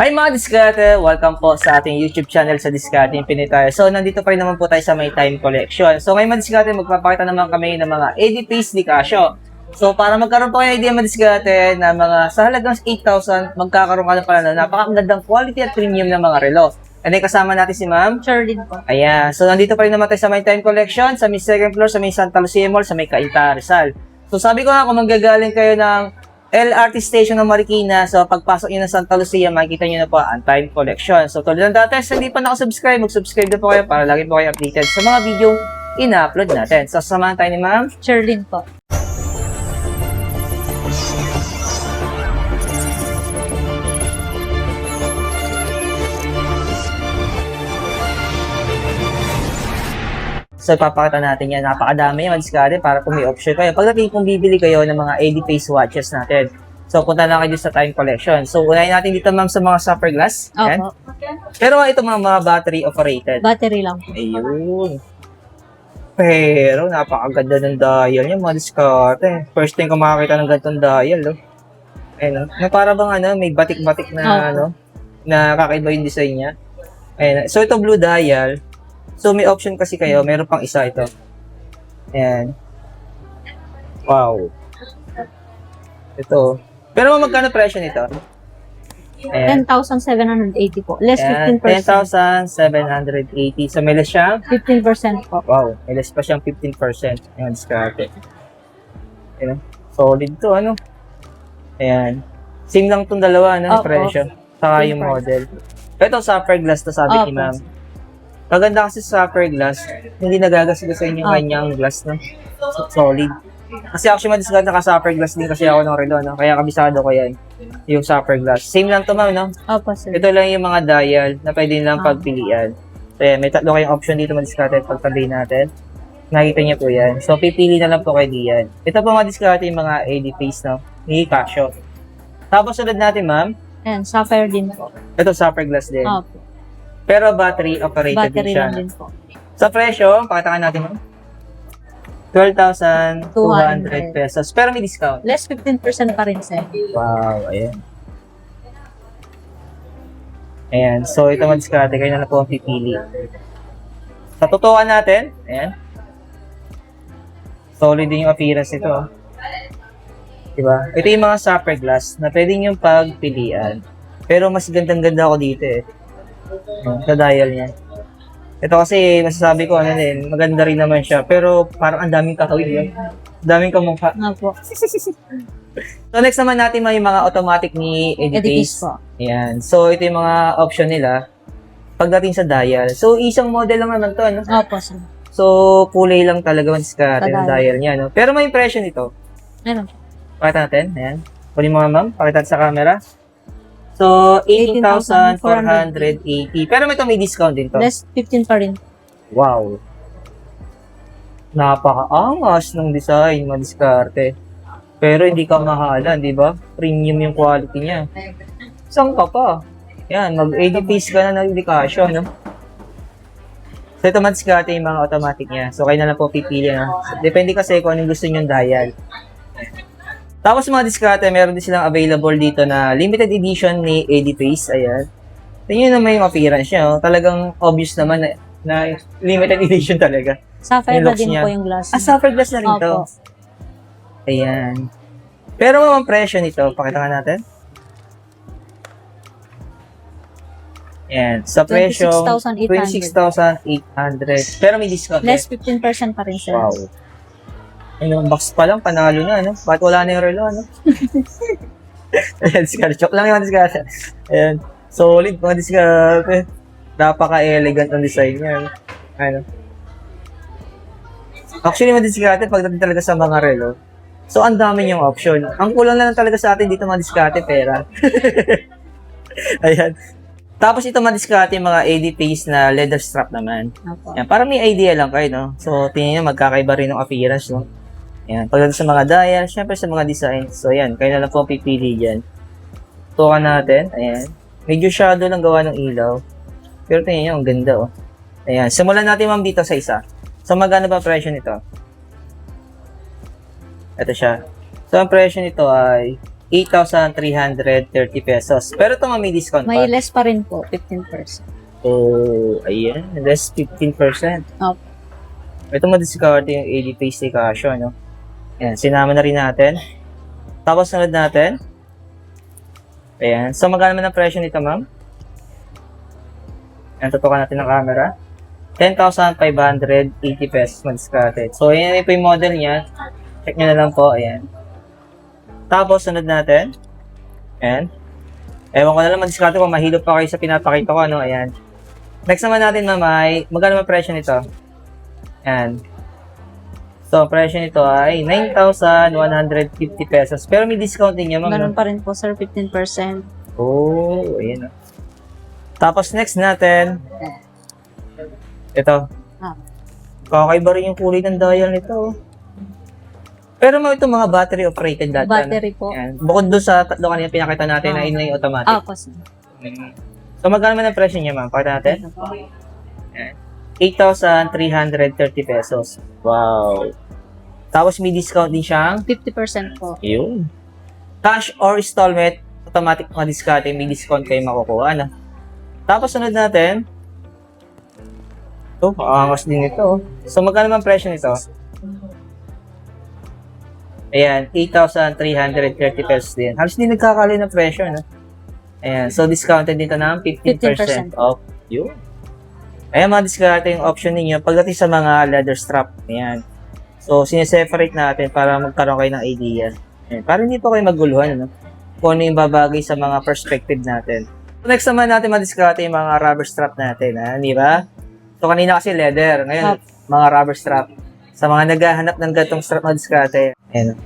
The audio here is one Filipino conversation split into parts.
Hi mga diskarte! Welcome po sa ating YouTube channel sa Diskarte Infinite tayo. So, nandito pa rin naman po tayo sa may time collection. So, ngayon mga diskarte, magpapakita naman kami ng mga ADPs di Casio. So, para magkaroon po kayo ng idea mga diskarte na mga sa halagang 8,000, magkakaroon ka na pala na napakagandang quality at premium na mga relo. And then, kasama natin si Ma'am Charlene po. Ayan. So, nandito pa rin naman tayo sa may time collection, sa may second floor, sa may Santa Lucia Mall, sa may Cainta, Rizal. So, sabi ko nga, kung manggagaling kayo ng LRT station ng Marikina, so pagpasok nyo ng Santa Lucia, makikita nyo na po ang time collection. So, tulad ng dati, sa hindi pa nakasubscribe, mag-subscribe na po kayo para lagi po kayo updated sa mga video ina-upload natin. So, samahan tayo ni Ma'am Charlene po. So, ipapakita natin yan. Napakadami yung diskarte para kung may option kayo. Pagdating kung bibili kayo ng mga AD face watches natin. So, punta na kayo sa time collection. So, unahin natin dito ma'am sa mga Sapphire glass. Ayan. Opo. Pero ito mga battery operated. Battery lang. Ayun. Pero, napakaganda ng dial niya, mga diskarte. First time ko makakita ng ganitong dial, no? Ayun, no? Na para bang ano, may batik-batik na, ano, na kakaiba yung design niya. Ayun. So, ito blue dial. So, may option kasi kayo. Meron pang isa ito. Ayan. Wow. Ito. Pero magkano presyo nito? Ayan. 10,780 po. Less Ayan. 15%. 10,780. So, may less siyang 15% po. wow, may less pa siyang 15%. Ayan, diskarte. Ayan. Solid to, ano? Ayan. Same lang itong dalawa, ano? Opo. Presyo. Saka yung Same price. model. Ito, Sapphire glass to sabi ni Opo. ma'am. Maganda kasi sa Sapphire glass, hindi nagagasgasan yung Opo. kanyang glass, no? Solid. Kasi actually, madiskarte naka-Sapphire glass din kasi ako ng relo, no? Kaya kabisado ko yan. Yung Sapphire glass. Same lang to, ma'am, no? Opo, sir. Ito lang yung mga dial na pwede nilang pagpilian. So, yan, may tatlo kayong option dito madiskarte pagtabi natin. Nakita niyo po yan. So, pipili na lang po kayo diyan. Ito po madiskarte yung mga AD face, no? Ni Casio. Tapos, sunod natin, ma'am. Ayan, Sapphire din po. Ito, Sapphire glass din. Opo. Pero battery operated din Battery siya. lang din po. Sa presyo, pakita ka natin, ma'am. 12,200 pesos. Pero may discount. Less 15% pa rin, sir. Wow, ayan. Ayan, so ito madiskarte, kayo na lang po ang pipili. Sa tutukan natin, ayan. Solid din yung appearance nito. Oh. Diba? Ito yung mga Sapphire glass na pwede nyo pagpilian. Pero mas gandang-ganda ako dito eh. Ayan, sa dial niya. Ito kasi masasabi ko ano din, maganda rin naman siya. Pero parang ang daming kakawin yun. Daming kamukha. Opo. So next naman natin may mga automatic ni Edifice Edifice. po. Ayan. So ito yung mga option nila pagdating sa dial. So isang model lang naman to, ano? Opo, sir. So kulay lang talaga ang diskarte ng dial niya, no? Pero may impression nito. Ano? Pakita natin. Ayan. Kunin mo nga, ma'am. Pakita sa camera. So 18,480. Pero may discount din to. Less 15 pa rin. Wow. Napaka-angas ng design, mga diskarte. Pero hindi ka mahalan, di ba? Premium yung quality niya. Saan ka pa? Yan, mag-80 piece ka na ng Casio, no? So, ito man diskarte yung mga automatic niya. So, kayo na lang po pipili, na. Depende kasi kung anong gusto nyo dial. Tapos mga diskarte, meron din silang available dito na limited edition ni Edifice. Ayan. Tingnan naman yung appearance niya. Oh. Talagang obvious naman na limited edition talaga. Sapphire Yung na looks din niya. po yung glass. Sapphire glass na rin to. Opo. Ayan. Pero ang presyo nito, pakita nga natin. Ayan. Sa presyo, 26,800. 26,800. Pero may discount. Less 15% pa rin, sir. Wow. Ayun, box pa lang, panalo na, ano? Bakit wala na yung relo, ano? Ayan, discard. Joke lang yung discard. Ayan. Solid mga discard. Napaka-elegant ang design niya. Ano? Actually, mga discard, pagdating talaga sa mga relo, so ang dami niyong option. Ang kulang na lang talaga sa atin dito mga discard, pera. Ayan. Tapos ito mga discard, mga AD face na leather strap naman. Opo. Yan, para may idea lang kayo, no? So, tingnan nyo, magkakaiba rin ng appearance, no? Yan, pagdating sa mga dial, syempre sa mga design. So, yan, kayo na lang po pipili dyan. Tukan natin, ayan. Medyo shadow lang gawa ng ilaw. Pero tingnan nyo, ang ganda, oh. Ayan, simulan natin ma'am dito sa isa. So, magkano ba presyo nito? Ito siya. So, ang presyo nito ay 8,330 pesos. Pero ito may discount May pa. less pa rin po, 15%. Oh, ayan. Less 15%. Opo. Ito ma-discard yung AD Pastry Casio, no? Ayan, sinama na rin natin. Tapos sunod natin. Ayan. So, magkano naman ang presyo nito, ma'am? Ayan, tutukan natin ng camera. 10,580 pesos ma-discarded. So, ayan po yung model niya. Check nyo na lang po. Ayan. Tapos, sunod natin. Ayan. Ewan ko na lang ma-discard ko. Mahilot pa kayo sa pinapakita ko, ano? Ayan. Next naman natin, ma'am, ay magkano naman presyo nito? Ayan. So, ang presyo nito ay 9,150 pesos. Pero may discount din niya, ma'am. Ganun No? pa rin po, sir, 15%. Oh, ayan. Tapos, next natin. Ito. Ah. Kakaiba rin yung kulay ng dial nito. Pero may itong mga battery operated data. Battery po. Ayan. Bukod doon sa tatlo kanina pinakita natin na yun na yung automatic. Opo, sir. So, magkano man ang presyo niya, ma'am? Pakita natin. Ayan. 8,330 pesos. Wow. Tapos may discount din siyang 50% po. yun. Cash or installment, automatic mga discount, may discount kayo makukuha na. Tapos sunod natin. Ito, angas din ito. So magkano man presyo nito? Ayan, 8,330 pesos din. Halos din nagkakaloy ng presyo, no? Ayan, so discounted dito ng 15% off. Yun. Ayan, mga discount yung option ninyo pagdating sa mga leather strap. Ayan. So, sineseparate natin para magkaroon kayo ng idea. Ayan. Para hindi po kayo maguluhan, no? Kung ano yung babagay sa mga perspective natin. So, next naman natin ma-discount yung mga rubber strap natin, ha? Di ba? So, kanina kasi leather. Ngayon, mga rubber strap. Sa mga naghahanap ng gatong strap na discount, ayan.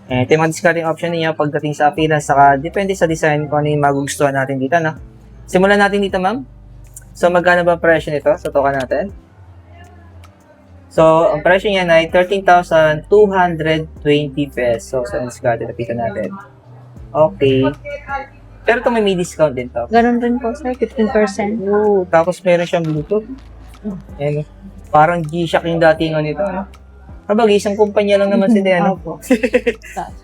Ayan, ito yung mga discount option niya pagdating sa appearance, saka depende sa design kung ano yung magugustuhan natin dito, no? Simulan natin dito, ma'am. So, magkano ba ang presyo nito? So, tukan natin. So, ang presyo niya ay 13,220 pesos. So, ang discount, napitan natin. Okay. Pero ito may discount din to. Ganun rin po, sir, 15%. Oo, tapos meron siyang Bluetooth. Ayan, parang G-Shock yung datingan nito, ano? Habang isang kumpanya lang naman sila, ano? Opo.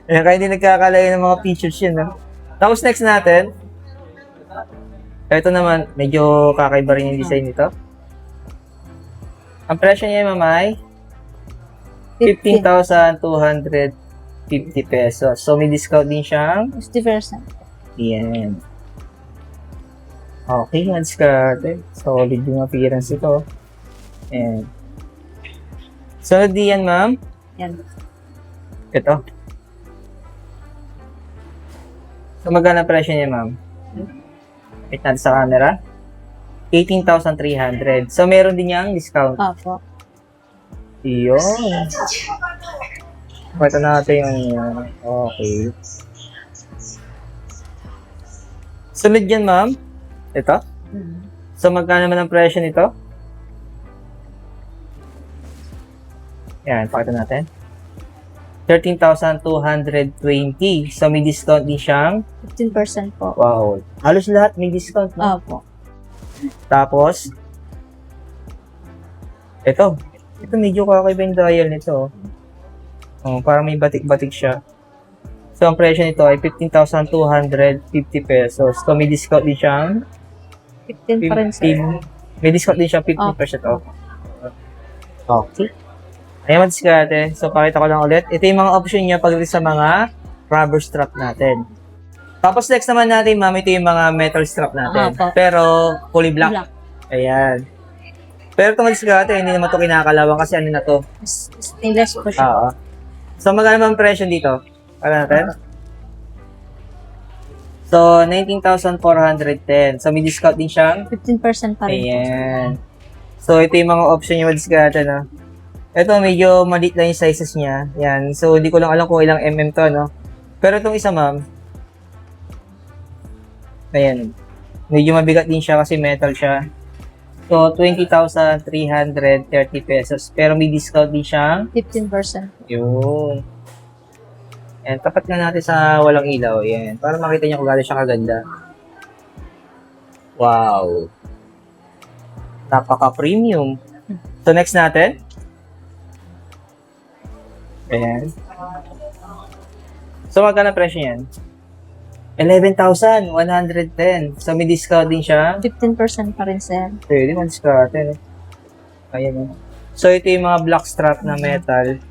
Ayan, kaya hindi nagkakalayo ng mga features yun, no? Tapos next natin, ito naman, medyo kakaiba rin yung design nito. Ang presyo niya, mamay, 15,250 pesos. So, may discount din siyang 50%. yan. Okay, discarded. Solid yung appearance ito. Ayan. Sunod diyan, ma'am. Yan. Ito. So, magkano ang presyo niya, ma'am? Wait natin sa camera. 18,300. So, meron din niyang discount. Opo. Iyon. Pwede natin yung okay. Sunod yan, ma'am. Ito. So, magkano naman ang presyo nito? Yan, pakita natin. 13,220. So, may discount din siyang 15% po. wow. Halos lahat may discount, no? Opo. Tapos, ito. Ito medyo kakaiba yung dial nito. Oh, parang may batik-batik siya. So, ang presyo nito ay 15,250 pesos. So, may discount din siyang 15 pa rin, sir. may discount din siyang 15% off. Okay. Ayan, madiskarte. So, pakita ko lang ulit. Ito yung mga option niya pagdating sa mga rubber strap natin. Tapos, next naman natin, ma'am, ito yung mga metal strap natin. Opo. Pero, fully black. Black. Ayan. Pero ito madiskarte, hindi naman ito kinakalawang kasi ano na to. Stainless po siya. Oo. So, magkano ba ang presyo dito? Para natin? So, 19,410. So, may discount din siyang 15% pa rin po. ayan. So, ito yung mga option yung madiskarte na. Ito, medyo maliit lang yung sizes niya. Yan. So, hindi ko lang alam kung ilang mm to, no? Pero itong isa, ma'am. Ayan. Medyo mabigat din siya kasi metal siya. So, 20,330 pesos. Pero may discount din siyang 15%. yun. Ayan, tapat nga natin sa walang ilaw. Ayan. Para makita niyo kung gaano siya kaganda. Wow. Napaka-premium. So, next natin. Ayan. So, magkano presyo yan? 11,110. So, may discount din siya. 15% pa rin, sir. Pwede man discount. Ayan. So, ito yung mga black strap na metal.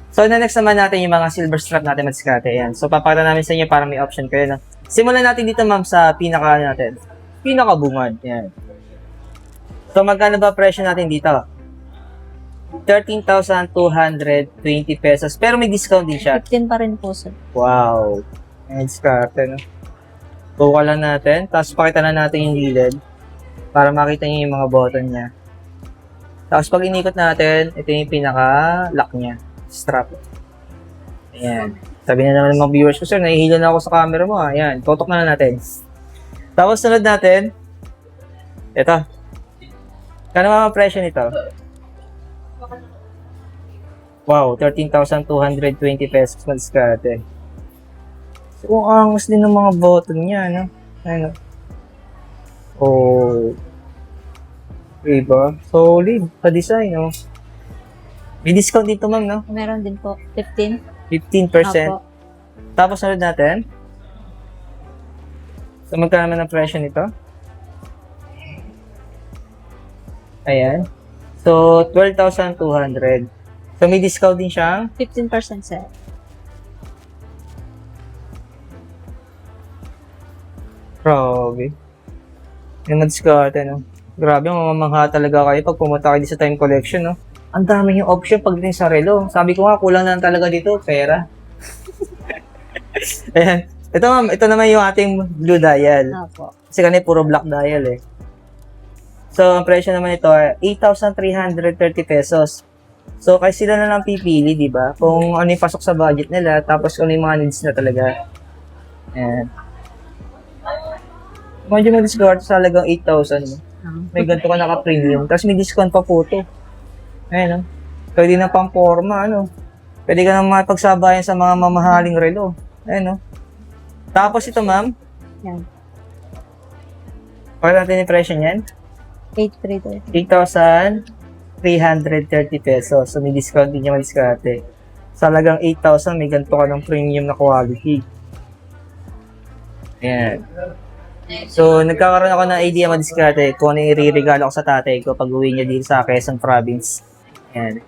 So, next naman natin yung mga silver strap natin madiskarte. Ayan. So, papakita namin sa inyo para may option kayo. No? Simulan natin dito, ma'am, sa pinaka natin. Pinaka-bungad. Ayan. So, magkano ba presyo natin dito? 13,220 pesos. Pero may discount din siya. 15 pa rin po, sir. Wow. Ayan, diskarte, no? Buka lang natin. Tapos, pakita na natin yung gilid para makita nyo yung mga button niya. Tapos, pag inikot natin, ito yung pinaka-lock niya. Strap. Ayan. Sabi na naman ng mga viewers ko, sir, nahihila na ako sa camera mo. Ayan, tutok na natin. Tapos, sunod natin, ito. Kano mga presyo nito? Wow, 13,220 pesos na diskarte. So, ang angas din ng mga button niya, no? Ano? Oh. Diba? Solid. Pa-design, no? May discount dito, ma'am, no? Meron din po. 15. 15%. Opo. Tapos, sunod natin. So, magkano naman ang presyo nito? Ayan. So, 12,200. So, may discount din siya. 15%, sir. Grabe. Yung na-discount, no? Grabe, mamamangha talaga kayo pag pumunta kayo sa Time Collection, no? Ang dami yung option pagdating sa relo. Sabi ko nga, kulang na talaga dito, pera. Ayan. Ito, ma'am, ito naman yung ating blue dial. Opo. Kasi kanina puro black dial, eh. So, ang presyo naman ito ay 8,330 pesos. So, kasi sila na lang pipili, di ba? Kung ano yung pasok sa budget nila, tapos kung ano yung mga needs na talaga. Ayan. Medyo mag-discount sa halagang 8,000. May ganito ka naka-premium. Tapos may discount pa po ito. Ayan, no? Pwede na pang forma, ano? Pwede ka na mapagsabayan sa mga mamahaling relo. Ayan, no? Tapos ito, ma'am. Yan. Pakita natin yung presyo niyan. 8,330. 8,330 pesos. So, may discount din yung madiskarte. Sa halagang 8,000, may ganito ka ng premium na quality. Ayan. So, nagkakaroon ako ng idea madiskarte kung ano yung iririgalo ko sa tatay ko pag uwi niya dito sa Quezon Province. Ayan.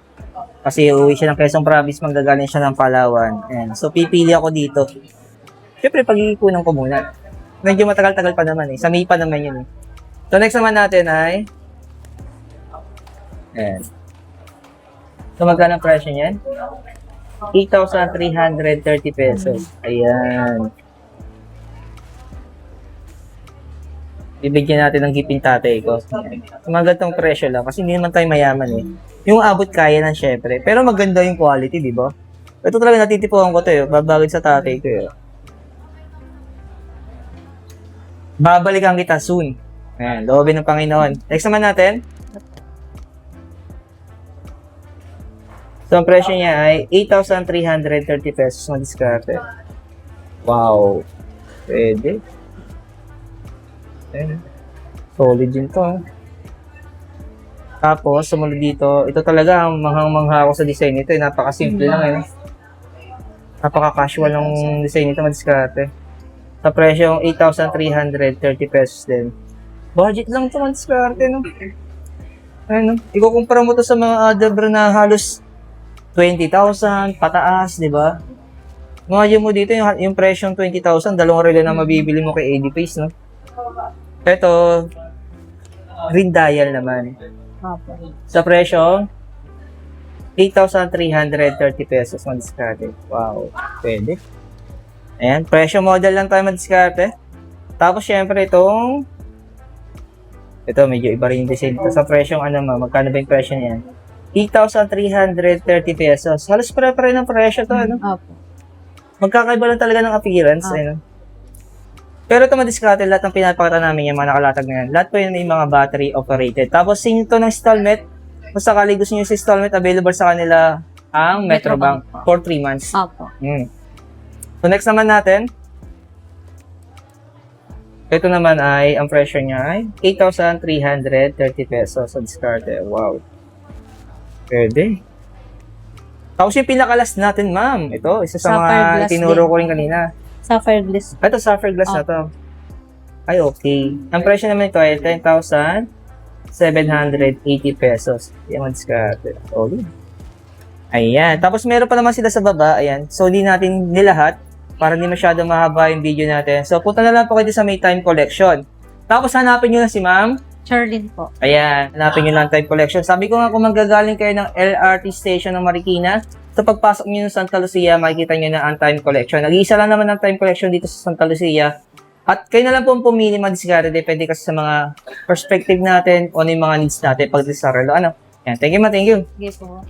Kasi uwi siya ng Quezon Province, manggagaling siya ng Palawan. Ayan. So, pipili ako dito. Siyempre, pag-iikunan ko muna. Medyo matagal-tagal pa naman eh. Sa May pa naman yun eh. So, next naman natin ay... Ayan. So, magkano ang presyo niyan? 8,330 pesos. Ayan. Bibigyan natin ng gipin tatay ko. Ayan. So, magandang presyo lang kasi hindi naman tayo mayaman eh. Yung abot kaya ng syempre. Pero maganda yung quality, di ba? Ito talaga natitipuhan ko to eh. Babagid sa tatay ko eh. Babalikan kita soon. Ayan, loobin ng Panginoon. Next naman natin. So, ang presyo niya ay 8,330 pesos na diskarte. Wow. Pwede. Ayan. Solid yun to. Tapos, sumunod dito, ito talaga ang manghang-mangha ako sa design nito. Napaka-simple lang eh. Napaka-casual ng design nito, madiskarte. Sa presyong 8,330 pesos din. Budget lang ito, madiskarte, no? Ano? Ikukumpara mo to sa mga other brand na halos 20,000, pataas, di ba? Mga mo dito, yung presyong 20,000, dalawang relo na mabibili mo kay ADPace, no? Ito, green dial naman. Opo. Sa presyo, 8,330 pesos madiskarte. Wow, pwede. Ayan, presyo model lang tayo madiskarte. Tapos, syempre, ito, medyo iba rin yung design. Ito sa presyong magkano ba yung presyo niyan? 8,330 pesos. Halos pare-pare ng presyo to, ano? Opo. Magkakaiba lang talaga ng appearance, ano? Pero ito madiskarte, lahat ng pinapakita namin yung mga nakalatag na yan. Lahat po yun may mga battery operated. Tapos, sing ito ng installment. Kung sakali gusto nyo yung installment, available sa kanila ang Metrobank for 3 months. Opo. So, next naman natin. Ito naman ay, ang presyo niya ay 8,330 pesos sa diskarte. Wow. Pwede. Tapos yung pinakalas natin, ma'am. Ito, isa sa Sapphire mga glass tinuro din. ko rin kanina. Sapphire glass. Ito, sapphire glass na to. Ay, okay. Ang presyo naman ito ay 10,780 pesos. Yan, madiskarte. Okay. Ayan. Tapos meron pa naman sila sa baba. Ayan. So, hindi natin nilahat para hindi masyado mahaba yung video natin. So, punta na lang po kayo sa may time collection. Tapos, hanapin nyo na si ma'am. Charlene po. Ayan. Hanapin nyo lang time collection. Sabi ko nga kung manggagaling kayo ng LRT station ng Marikina, sa pagpasok nyo ng Santa Lucia, makikita nyo na ang time collection. Nag-iisa lang naman ang time collection dito sa Santa Lucia. At kayo na lang po ang pumili madiskarte. Depende kasi sa mga perspective natin o ano yung mga needs natin pag sa relo. Ano? Yan. Thank you, ma. Thank you. Sige po.